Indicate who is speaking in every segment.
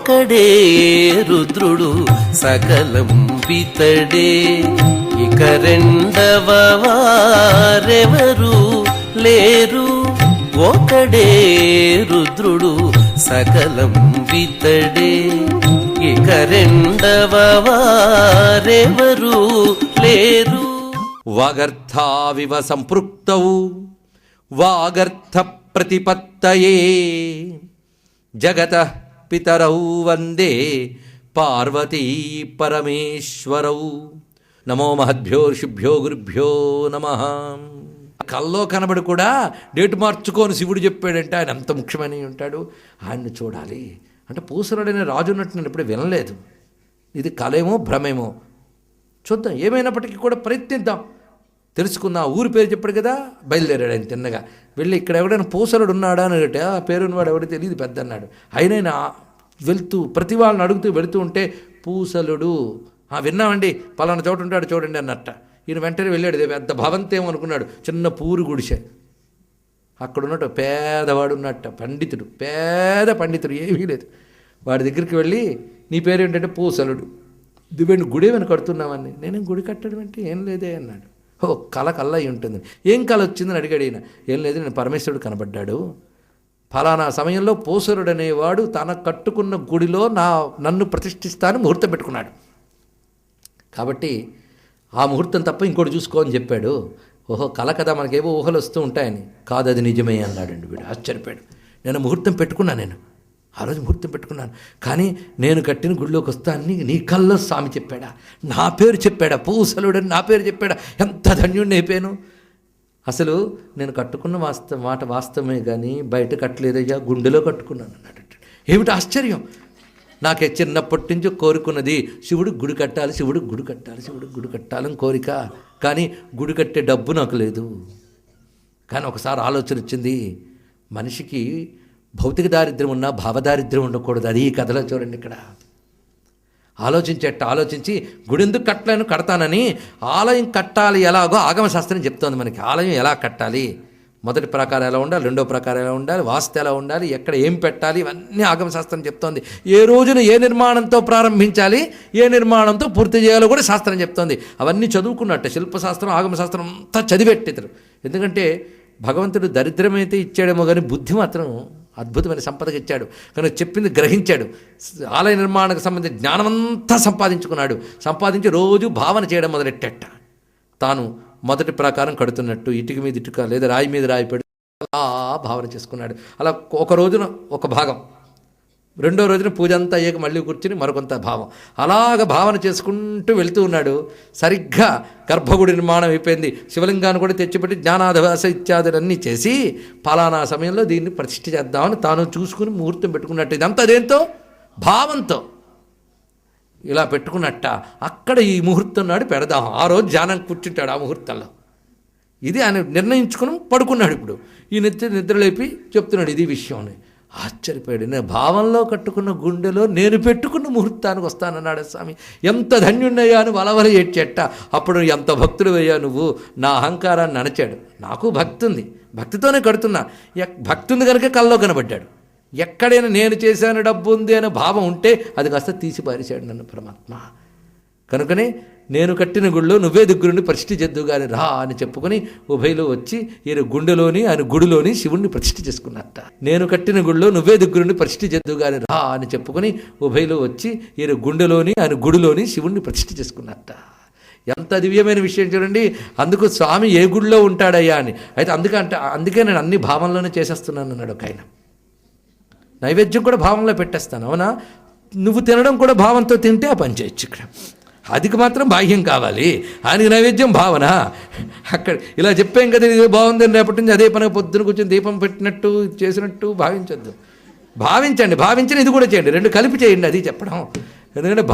Speaker 1: ఒకడే రుద్రుడు సకలం పితడే, ఇక రెండవ వారెవరు లేరు. ఒకడే రుద్రుడు సకలం పితడే, ఇక రెండవ వారెవరు లేరు.
Speaker 2: వాగర్థావివ సంపృక్తౌ వాగర్థ ప్రతిపత్తయే, జగతః పితరౌ వందే పార్వతీ పరమేశ్వరౌ. నమో మహద్భ్యో ఋషిభ్యో గురుభ్యో నమః. కల్లో కనబడి కూడా డేటు మార్చుకొని శివుడు చెప్పాడంటే ఆయన ఎంత ముఖ్యమని ఉంటాడు. ఆయన్ని చూడాలి అంటే పూసరుడనే రాజు ఉన్నట్టు నేను ఎప్పుడు వినలేదు. ఇది కలేమో భ్రమేమో చూద్దాం. ఏమైనప్పటికీ కూడా ప్రయత్నిద్దాం, తెలుసుకుందాం. ఊరి పేరు చెప్పాడు కదా, బయలుదేరాడు ఆయన తిన్నగా. వెళ్ళి ఇక్కడ ఎవడైనా పూసరుడు ఉన్నాడా అని అడిగితే ఆ పేరున్నవాడు ఎవడో తెలియదు పెద్ద అన్నాడు. అయినా వెళ్తూ ప్రతి వాళ్ళని అడుగుతూ వెళుతూ ఉంటే పూసలుడు విన్నామండి పలానా చోటు ఉంటాడు చూడండి అన్నట్ట. ఈయన వెంటనే వెళ్ళాడు. పెద్ద భవంతేమో అనుకున్నాడు, చిన్న పూరు గుడిసె. అక్కడ ఉన్నట్టు పేదవాడు ఉన్నట్ట, పండితుడు, పేద పండితుడు, ఏమీ లేదు. వాడి దగ్గరికి వెళ్ళి నీ పేరు ఏంటంటే పూసలుడు. దివ్యండి గుడి ఏమైనా కడుతున్నామని. నేనేం గుడి కట్టడం అంటే ఏం లేదే అన్నాడు. ఓ కళ అయి ఉంటుంది. ఏం కళ వచ్చిందని అడిగాడు ఈయన. ఏం లేదు, నేను పరమేశ్వరుడు కనబడ్డాడు. ఫలానా సమయంలో పూసరుడు అనేవాడు తన కట్టుకున్న గుడిలో నన్ను ప్రతిష్ఠిస్తాను ముహూర్తం పెట్టుకున్నాడు. కాబట్టి ఆ ముహూర్తం తప్ప ఇంకోటి చూసుకో అని చెప్పాడు. ఓహో కళ కదా, మనకేవో ఊహలు వస్తూ ఉంటాయని. కాదు, అది నిజమే అన్నాడండి వీడు. ఆశ్చర్యపోయాడు. నేను ముహూర్తం పెట్టుకున్నాను, ఆ రోజు ముహూర్తం పెట్టుకున్నాను. కానీ నేను కట్టిన గుడిలోకి వస్తానని నీ కల్లో స్వామి చెప్పాడా, నా పేరు చెప్పాడా, పూసలుడని నా పేరు చెప్పాడా. ఎంత ధన్యుడిని అయిపోయాను. అసలు నేను కట్టుకున్న మాట వాస్తవమే కానీ బయట కట్టలేదయ్యా, గుండెలో కట్టుకున్నాను అన్నాడు. ఏమిటి ఆశ్చర్యం. నాకే చిన్నప్పటి నుంచి కోరుకున్నది శివుడికి గుడి కట్టాలి, శివుడికి గుడి కట్టాలి, శివుడికి గుడి కట్టాలని కోరిక. కానీ గుడి కట్టే డబ్బు నాకు లేదు. కానీ ఒకసారి ఆలోచన వచ్చింది, మనిషికి భౌతిక దారిద్ర్యం ఉన్నా భావదారిద్ర్యం ఉండకూడదు. అది ఈ కథలో చూడండి. ఇక్కడ ఆలోచించి గుడి ఎందుకు కడతానని ఆలయం కట్టాలి ఎలాగో ఆగమశాస్త్రం చెప్తోంది మనకి. ఆలయం ఎలా కట్టాలి, మొదటి ప్రకారం ఎలా ఉండాలి, రెండో ప్రకారం ఎలా ఉండాలి, వాస్తు ఎలా ఉండాలి, ఎక్కడ ఏం పెట్టాలి, ఇవన్నీ ఆగమశాస్త్రం చెప్తోంది. ఏ రోజున ఏ నిర్మాణంతో ప్రారంభించాలి, ఏ నిర్మాణంతో పూర్తి చేయాలో కూడా శాస్త్రం చెప్తోంది. అవన్నీ చదువుకున్నట్టే శిల్పశాస్త్రం ఆగమశాస్త్రం అంతా చదివెట్టిద్దరు. ఎందుకంటే భగవంతుడు దరిద్రమైతే ఇచ్చాడేమో కానీ బుద్ధి మాత్రం అద్భుతమైన సంపదకి ఇచ్చాడు. కానీ చెప్పింది గ్రహించాడు. ఆలయ నిర్మాణానికి సంబంధించిన జ్ఞానమంతా సంపాదించి రోజు భావన చేయడం మొదలెట్టేట. తాను మొదటి ప్రకారం కడుతున్నట్టు ఇటుక మీద ఇటుక లేదా రాయి మీద రాయి పెడు అలా భావన చేసుకున్నాడు. అలా ఒక రోజున ఒక భాగం, రెండో రోజున పూజ అంతా అయ్యాక మళ్ళీ కూర్చుని మరొకంత భావం, అలాగ భావన చేసుకుంటూ వెళ్తూ ఉన్నాడు. సరిగ్గా గర్భగుడి నిర్మాణం అయిపోయింది. శివలింగాన్ని కూడా తెచ్చిపెట్టి జ్ఞానాధివాస ఇత్యాదులన్నీ చేసి ఫలానా సమయంలో దీన్ని ప్రతిష్ఠ చేద్దామని తాను చూసుకుని ముహూర్తం పెట్టుకున్నట్టు. ఇదంతా దేంతో, భావంతో ఇలా పెట్టుకున్నట్ట. అక్కడ ఈ ముహూర్తం నాడు పెడదాం. ఆ రోజు ధ్యానం కూర్చుంటాడు ఆ ముహూర్తంలో. ఇది ఆయన నిర్ణయించుకుని పడుకున్నాడు. ఇప్పుడు ఈ నిద్రలేపి చెప్తున్నాడు ఇది విషయం. ఆశ్చర్యపోయాడు. నేను భావంలో కట్టుకున్న గుండెలో నేను పెట్టుకున్న ముహూర్తానికి వస్తానన్నాడు స్వామి. ఎంత ధన్యుణ్ణయ్యా అని వలవల ఏడ్చేట. అప్పుడు ఎంత భక్తుడు అయ్యా నువ్వు, నా అహంకారాన్ని అణచాడు. నాకు భక్తి ఉంది, భక్తితోనే కడుతున్నా. భక్తి ఉంది కనుక కల్లో కనబడ్డాడు. ఎక్కడైనా నేను చేశాను డబ్బు ఉంది అనే భావం ఉంటే అది కాస్త తీసి పారేశాడు నన్ను పరమాత్మ. కనుకనే నేను కట్టిన గుడిలో నువ్వే దగ్గరుండి ప్రతిష్ఠ చేద్దు కానీ రా అని చెప్పుకొని ఉభయలో వచ్చి ఈయన గుండెలోని ఆయన గుడిలోని శివుణ్ణి ప్రతిష్ఠ చేసుకున్నట్ట. నేను కట్టిన గుడిలో నువ్వే దగ్గరుండి ప్రతిష్ఠ చేద్దు కానీ రా అని చెప్పుకొని ఉభయలో వచ్చి ఈయన గుండెలోని ఆయన గుడిలోని శివుణ్ణి ప్రతిష్ఠ చేసుకున్నట్ట. ఎంత దివ్యమైన విషయం చూడండి. అందుకు స్వామి ఏ గుడిలో ఉంటాడయ్యా అని. అయితే అందుకే నేను అన్ని భావంలోనే చేసేస్తున్నాను అన్నాడు ఒక ఆయన. నైవేద్యం కూడా భావంలో పెట్టేస్తాను. అవునా, నువ్వు తినడం కూడా భావంతో తింటే ఆ పని చేయొచ్చు. ఇక్కడ అదికి మాత్రం బాహ్యం కావాలి. ఆయనకి నైవేద్యం భావన. అక్కడ ఇలా చెప్పాం కదా, ఇది బాగుందని రేపటి నుంచి అదే పని పొద్దున కూర్చొని దీపం పెట్టినట్టు చేసినట్టు భావించద్దు. భావించిన ఇది కూడా చేయండి, రెండు కలిపి చేయండి. అది చెప్పడం. ఎందుకంటే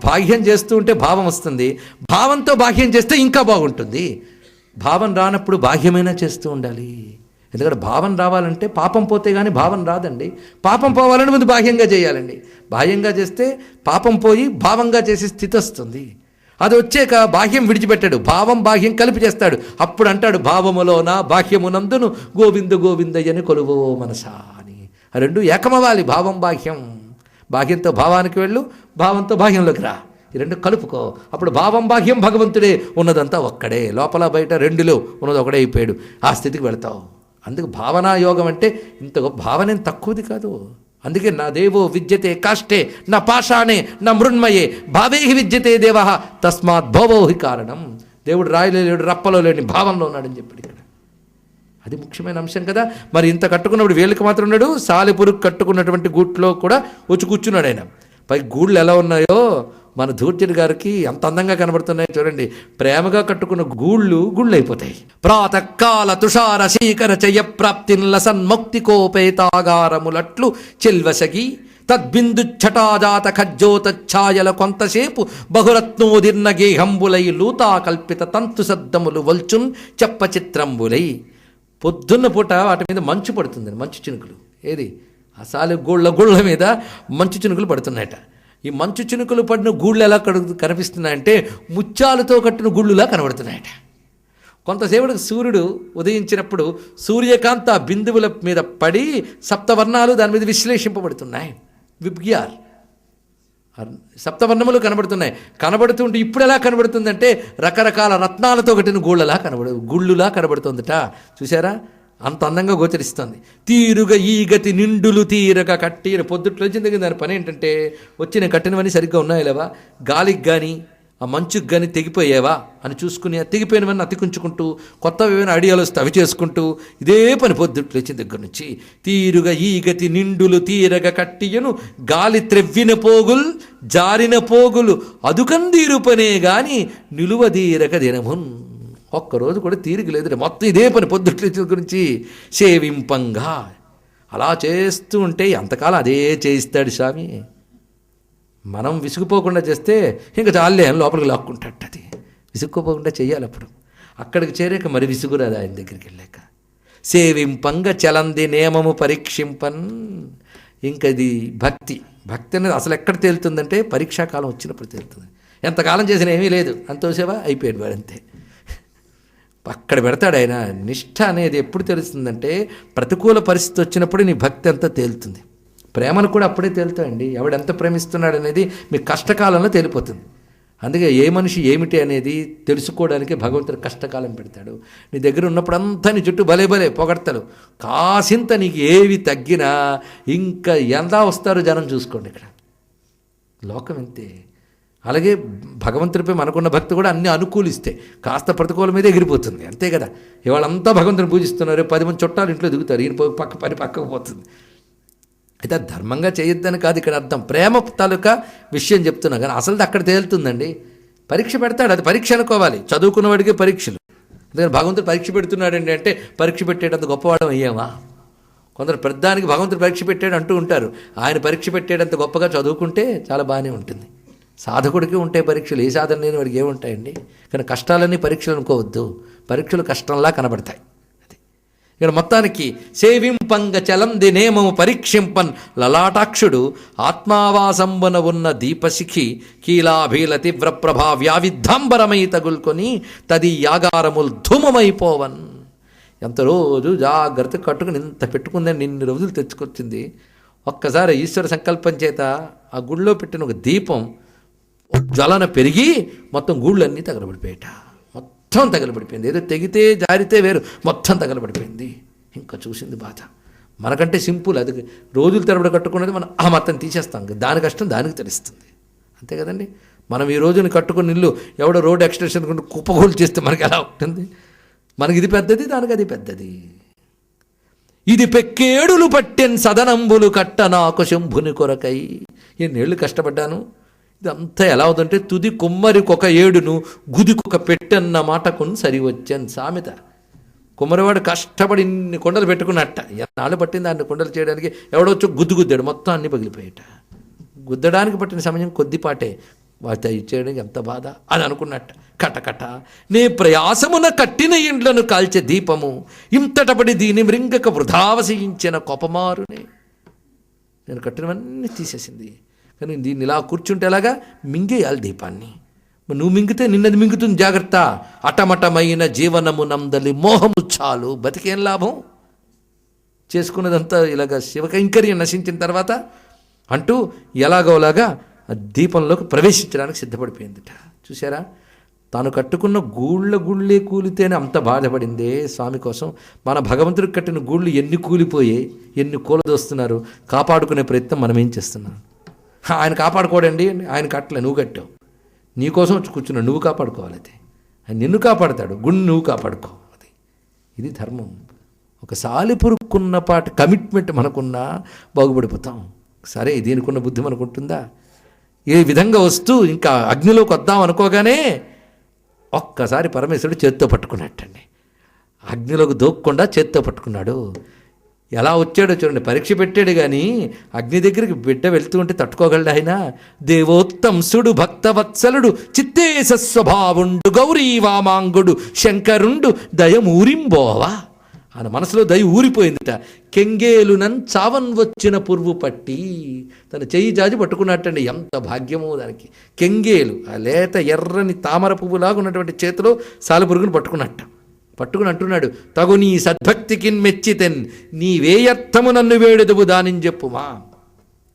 Speaker 2: బాహ్యం చేస్తూ ఉంటే భావం వస్తుంది, భావంతో బాహ్యం చేస్తే ఇంకా బాగుంటుంది. భావం రానప్పుడు బాహ్యమైనా చేస్తూ ఉండాలి. ఎందుకంటే భావం రావాలంటే పాపం పోతే కానీ భావం రాదండి. పాపం పోవాలంటే ముందు బాహ్యంగా చేయాలండి. బాహ్యంగా చేస్తే పాపం పోయి భావంగా చేసే స్థితి వస్తుంది. అది వచ్చాక బాహ్యం విడిచిపెట్టాడు, భావం బాహ్యం కలిపి చేస్తాడు. అప్పుడు అంటాడు భావములోన బాహ్యమునందును గోవింద గోవిందయ్యని కొలువో మనసా అని. ఆ రెండు ఏకమవ్వాలి, భావం బాహ్యం. బాహ్యంతో భావానికి వెళ్ళు, భావంతో బాహ్యంలోకి రా, ఈ రెండు కలుపుకో. అప్పుడు భావం బాహ్యం భగవంతుడే, ఉన్నదంతా ఒక్కడే, లోపల బయట రెండులో ఉన్నది ఒకడే అయిపోయాడు. ఆ స్థితికి వెళతావు. అందుకు భావనా యోగం అంటే ఇంత భావన ఏం తక్కువది కాదు. అందుకే నా దేవో విద్యతే కాష్టే నా పాషాణే నా మృణ్మయే భావేహి విద్యతే దేవ తస్మాత్ భోవోహి కారణం. దేవుడు రాయిలో లేడు, రప్పలో లేని భావంలో ఉన్నాడని చెప్పాడు ఇక్కడ. అది ముఖ్యమైన అంశం కదా. మరి ఇంత కట్టుకున్నప్పుడు వీళ్ళకి మాత్రం ఉన్నాడు, సాలెపురుగు కట్టుకున్నటువంటి గూట్లో కూడా వచ్చి కూర్చున్నాడు ఆయన. పై గూళ్ళు ఎలా ఉన్నాయో మన ధూర్జుడి గారికి ఎంత అందంగా కనబడుతున్నాయి చూడండి. ప్రేమగా కట్టుకున్న గుళ్ళు అయిపోతాయి. ప్రాతకాల తుషార శీకర చయ ప్రాప్తిన్ల సన్ముక్తికోపేతాగారములట్లు చెల్వసగి తద్బిందు ఛటాజాత ఖజ్జోత ఛాయల కొంతసేపు బహురత్నోదిర్న గేహంబులై లూతా కల్పిత తంతు శబ్దములు వల్చున్ చెప్ప చిత్రంబులై. పొద్దున్న పూట వాటి మీద మంచు పడుతుంది, మంచు చినుకులు. ఏది అసాలు గుళ్ళ మీద మంచు చినుకులు పడుతున్నాయట. ఈ మంచు చినుకులు పడిన గూళ్ళు ఎలా కనిపిస్తున్నాయంటే ముత్యాలతో కట్టిన గుళ్ళులా కనబడుతున్నాయట. కొంతసేపటికి సూర్యుడు ఉదయించినప్పుడు సూర్యకాంత ఆ బిందువుల మీద పడి సప్తవర్ణాలు దాని మీద విశ్లేషింపబడుతున్నాయి. విబ్గ్యార్ సప్తవర్ణములు కనబడుతున్నాయి. కనబడుతుంటే ఇప్పుడు ఎలా కనబడుతుందంటే రకరకాల రత్నాలతో కట్టిన గుళ్ళులా కనబడుతుందట. చూసారా, అంత అందంగా గోచరిస్తుంది. తీరుగా ఈ గతి నిండులు తీరగా కట్టిన పొద్దుట్లో వచ్చింది. దాని పని ఏంటంటే వచ్చిన కట్టినవన్నీ సరిగ్గా ఉన్నాయా లేవా, గాలికి కానీ ఆ మంచుకు కానీ తెగిపోయేవా అని చూసుకుని తెగిపోయినవన్నీ అతికుంచుకుంటూ కొత్తవి ఏమైనా ఐడియాలు వస్తే అవి చేసుకుంటూ ఇదే పని పొద్దుట్లు వచ్చిన దగ్గర నుంచి. తీరుగా ఈ గతి నిండులు తీరగా కట్టియను గాలి త్రెవ్విన పోగుల్ జారిన పోగులు అదుకందీరు పనే గాని నిలువదీరక దినమున్. ఒక్కరోజు కూడా తీరిక లేదు, మొత్తం ఇదే పని పొద్దుట్ల గురించి సేవింపంగా అలా చేస్తూ ఉంటే ఎంతకాలం అదే చేయిస్తాడు స్వామి. మనం విసుగుపోకుండా చేస్తే ఇంకా చాలే అని లోపలికి లాక్కుంటాడు. అది విసుగుపోకుండా చేయాలి. అప్పుడు అక్కడికి చేరాక మరి విసుగురాదు ఆయన దగ్గరికి వెళ్ళాక. సేవింపంగ చలంది నియమము పరీక్షింపన్. ఇంకది భక్తి అనేది అసలు ఎక్కడ తేలుతుందంటే పరీక్షాకాలం వచ్చినప్పుడు తేలుతుంది. ఎంతకాలం చేసినా ఏమీ లేదు, అంతోసేవా అయిపోయాడు వాడు, అంతే. అక్కడ పెడతాడు ఆయన. నిష్ఠ అనేది ఎప్పుడు తెలుస్తుందంటే ప్రతికూల పరిస్థితి వచ్చినప్పుడు నీ భక్తి అంతా తేలుతుంది. ప్రేమను కూడా అప్పుడే తేలుతాయండి. ఎవడెంత ప్రేమిస్తున్నాడు అనేది మీ కష్టకాలంలో తేలిపోతుంది. అందుకే ఏ మనిషి ఏమిటి అనేది తెలుసుకోవడానికి భగవంతుడు కష్టకాలం పెడతాడు. నీ దగ్గర ఉన్నప్పుడంతా నీ చుట్టూ భలే పొగడతాడు. కాసింత నీకు ఏవి తగ్గినా ఇంకా ఎలా వస్తారో జనం చూసుకోండి. ఇక్కడ లోకం ఇంతే. అలాగే భగవంతుడిపై మనకున్న భక్తి కూడా అన్ని అనుకూలిస్తే కాస్త ప్రతికూల మీద ఎగిరిపోతుంది, అంతే కదా. ఇవాళంతా భగవంతుని పూజిస్తున్నారు, 10 మంది చుట్టాలు ఇంట్లో దిగుతారు, ఈయన పక్కకు పోతుంది. అయితే ధర్మంగా చేయొద్దని కాదు ఇక్కడ అర్థం. ప్రేమ తాలూకా విషయం చెప్తున్నా కానీ అసలు అక్కడ తేలుతుందండి. పరీక్ష పెడతాడు, అది పరీక్ష అనుకోవాలి. చదువుకున్నవాడికే పరీక్షలు. అందుకని భగవంతుడు పరీక్ష పెడుతున్నాడండి అంటే పరీక్ష పెట్టేటంత గొప్పవాడం అయ్యామా? కొందరు పెద్దానికి భగవంతుడు పరీక్ష పెట్టాడు అంటూ ఉంటారు. ఆయన పరీక్ష పెట్టేటంత గొప్పగా చదువుకుంటే చాలా బాగానే ఉంటుంది. సాధకుడికి ఉంటే పరీక్షలు, ఏ సాధన లేని వాడికి ఏముంటాయండి? కానీ కష్టాలన్నీ పరీక్షలు అనుకోవద్దు, పరీక్షలు కష్టంలా కనబడతాయి. అది ఇక్కడ మొత్తానికి సేవింపంగ చలంది నేమము పరీక్షింపన్ లలాటాక్షుడు ఆత్మావాసంబున ఉన్న దీపశిఖి కీలాభీల తీవ్ర ప్రభా వ్యావిద్ధాంబరమై తగులుకొని తది యాగారములు ధూమమైపోవన్. ఎంత రోజు జాగ్రత్త కట్టుకుని ఇంత పెట్టుకుందని ఇన్ని రోజులు తెచ్చుకొచ్చింది. ఒక్కసారి ఈశ్వర సంకల్పం చేత ఆ గుళ్ళో పెట్టిన ఒక దీపం జ్వలన పెరిగి మొత్తం గూళ్ళన్నీ తగలబడిపోయాట. మొత్తం తగలబడిపోయింది. ఏదో తెగితే జారితే వేరు, మొత్తం తగలబడిపోయింది. ఇంకా చూసింది బాధ. మనకంటే సింపుల్, అది రోజులు తరబడి కట్టుకున్నది మనం ఆ మొత్తం తీసేస్తాం. దాని కష్టం దానికి తెలుస్తుంది, అంతే కదండి. మనం ఈ రోజుని కట్టుకుని ఇల్లు ఎవడో రోడ్ ఎక్స్టెన్షన్ కుప్పగోలు చేస్తే మనకి ఎలా ఉంటుంది? మనకి ఇది పెద్దది, దానికి అది పెద్దది. ఇది పెక్కేడులు పట్టెన్ సదనంబులు కట్ట నాకు శంభుని కొరకై. ఎన్నేళ్ళు కష్టపడ్డాను. ఇదంతా ఎలా అవుతుందంటే తుది కుమ్మరికొక ఏడును గుదికొక పెట్టన్న మాటకుని సరి వచ్చాను సామెత. కుమ్మరివాడు కష్టపడి ఇన్ని కొండలు పెట్టుకున్నట్ట, ఎన్నాళ్ళు పట్టింది అన్ని కొండలు చేయడానికి. ఎవడొచ్చో గుద్దాడు, మొత్తం అన్ని పగిలిపోయాట. గుద్దడానికి పట్టిన సమయం కొద్దిపాటే, వాటి చేయడానికి ఎంత బాధ అని అనుకున్నట్ట. కటకట నే ప్రయాసమున కట్టిన ఇండ్లను కాల్చే దీపము ఇంతటపడి దీని మృంగక వృధావశయించిన కోపమారునే. నేను కట్టినవన్నీ తీసేసింది, కానీ దీన్ని ఇలా కూర్చుంటే ఎలాగా మింగేయాలి దీపాన్ని. నువ్వు మింగితే నిన్నది మింగుతుంది, జాగ్రత్త. అటమటమైన జీవనము నందలి మోహము చాలు, బతికేం లాభం? చేసుకున్నదంతా ఇలాగ శివకైంకర్యం నశించిన తర్వాత అంటూ ఎలాగోలాగా దీపంలోకి ప్రవేశించడానికి సిద్ధపడిపోయిందిట. చూసారా, తాను కట్టుకున్న గుళ్ళే కూలితేనే అంత బాధపడిందే స్వామి కోసం. మన భగవంతుడికి కట్టిన గూళ్ళు ఎన్ని కూలిపోయాయి, ఎన్ని కూలదోస్తున్నారు. కాపాడుకునే ప్రయత్నం మనం ఏం చేస్తున్నాం? ఆయన కాపాడుకోడండి, ఆయన కట్టలే, నువ్వు కట్టావు. నీకోసం వచ్చి కూర్చున్నావు, నువ్వు కాపాడుకోవాలి. అది ఆయన నిన్ను కాపాడుతాడు, గుండు నువ్వు కాపాడుకో. అది ఇది ధర్మం. ఒక సాలిపురుక్కున్నపాటి కమిట్మెంట్ మనకున్నా బాగుపడిపోతాం. సరే, దీనికున్న బుద్ధి మనకుంటుందా? ఏ విధంగా వస్తూ ఇంకా అగ్నిలోకి వద్దాం అనుకోగానే ఒక్కసారి పరమేశ్వరుడు చేత్తో పట్టుకున్నట్టండి. అగ్నిలోకి దూక్కుండా చేత్తో పట్టుకున్నాడు. ఎలా వచ్చాడో చూడండి, పరీక్ష పెట్టాడు. కానీ అగ్ని దగ్గరికి బిడ్డ వెళ్తూ ఉంటే తట్టుకోగలడు ఆయన. దేవోత్తంసుడు భక్తవత్సలుడు చిత్తేశ స్వభావుండు గౌరీ వామాంగుడు శంకరుండు దయమూరింబోవా. ఆయన మనసులో దయ ఊరిపోయిందిట. కెంగేలునన్ చావన్ వచ్చిన పురువు పట్టి తన చెయ్యి జాజి పట్టుకున్నట్టండి. ఎంత భాగ్యమో దానికి. కెంగేలు, ఆ లేత ఎర్రని తామర పువ్వులాగా ఉన్నటువంటి చేతిలో సాలెపురుగును పట్టుకుని అంటున్నాడు, తగు నీ సద్భక్తికిన్ మెచ్చితెన్ నీవేయర్థము నన్ను వేడుదువు దానిని చెప్పుమా.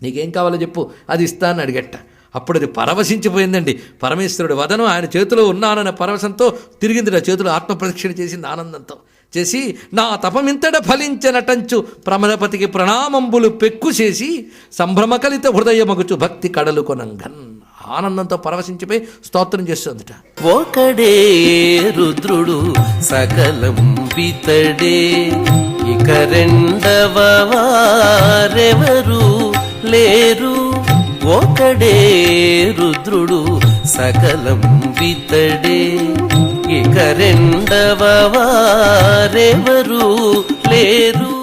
Speaker 2: నీకేం కావాలో చెప్పు, అది ఇస్తానని అడిగట్ట. అప్పుడు అది పరవశించిపోయిందండి. పరమేశ్వరుడు వదనం ఆయన చేతిలో ఉన్నానన్న పరవశంతో తిరిగింది. నా చేతిలో ఆత్మప్రదక్షిణ చేసింది ఆనందంతో. చేసి నా తపమింతట ఫలించనటంచు ప్రమదపతికి ప్రణామంబులు పెక్కు చేసి సంభ్రమకలిత హృదయమగుచు భక్తి కడలు కొనంగన్. ఆనందంతో పరవశించిపోయి స్తోత్రం చేస్తుందట.
Speaker 1: ఒకడే రుద్రుడు సకలం వితడే, ఇక రెండవ వారెవరు లేరు. ఒకడే రుద్రుడు సకలం వితడే, ఇక రెండవ వారెవరు లేరు.